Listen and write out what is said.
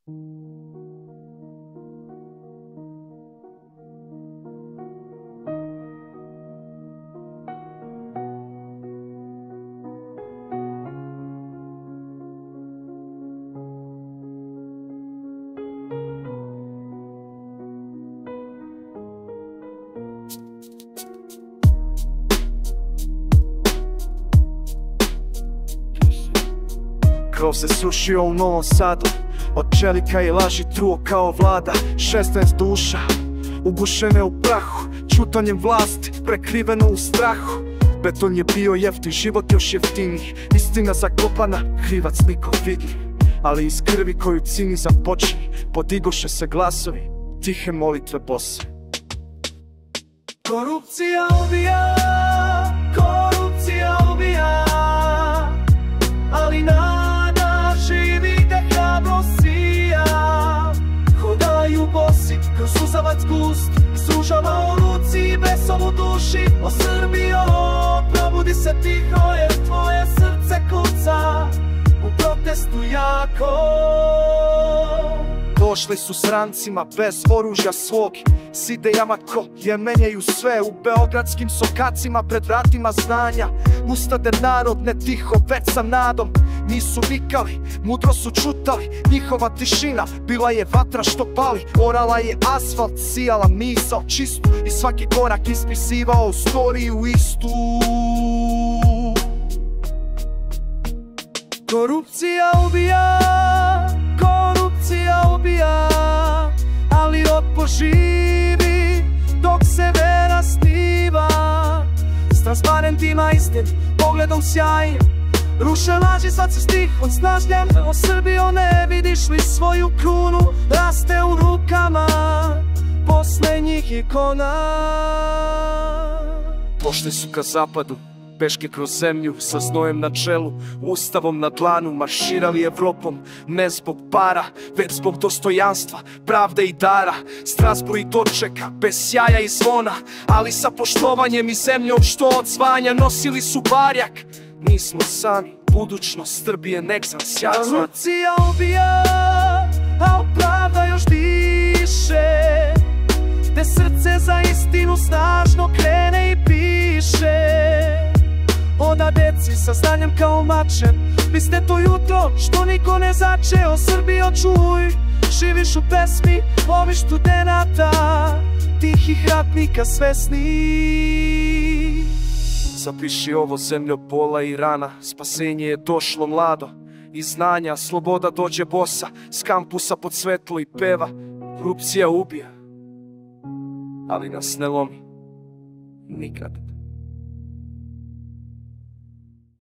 Krov se sušio u Novom Sadu, od čelika i laži truo kao vlada. 16 duša, ugušene u prahu, čutanjem vlasti, prekriveno u strahu. Beton je bio jeftin, život još jeftiniji, istina zakopana, krivac niko vidi. Ali iz krvi koju cinizam počini, podigoše se glasovi, tihe molitve bose. Korupcija ubija, korupcija ubija, ali nada živi te hrabro sija. Hodaju bosi kroz suzavac gust, sužava u ruci i besom u duši. O Srbijo, probudi se tiho jer tvoje srce kuca u protestu jako. Došli su s rancima bez oružja svog, s idejama koje menjaju sve. U beogradskim sokacima pred vratima znanja ustade narod ne tiho već sa nadom. Nisu vikali, mudro su čutali, njihova tišina bila je vatra što pali. Orala je asfalt, sijala misao čistu i svaki korak ispisivao storiju istu. Korupcija ubija, korupcija ubija, ali rod poživi dok se vera sniva. S transparentima istin, pogledom sjajnim, ruše laži, sad se stihom snažnjem. O Srbijo, ne vidiš li svoju krunu, raste u rukama poslednjih ikona. Pošli su ka zapadu, peške kroz zemlju, sa znojem na čelu, ustavom na dlanu, marširali Evropom, ne zbog para, već zbog dostojanstva, pravde i dara. Strasbourg i dočeka, bez sjaja i zvona, ali sa poštovanjem i zemljom što odzvanja. Nosili su barjak, nismo sami, budućnost Srbije nek sam sjajna. Korupcija ubija, a pravda još diše, te srce za istinu snažno krene i piše. Oda deci sa znanjem kao mačem, vi ste to jutro što niko ne zače. O Srbijo, čuj, živiš u pesmi ovih studenata, tihih ratnika svesni. Zapiši ovo, zemljo bola i rana, spasenje je došlo mlado. Iz znanja sloboda dođe bosa, s kampusa pod svetlo i peva. Korupcija ubija, ali nas ne lomi nikad.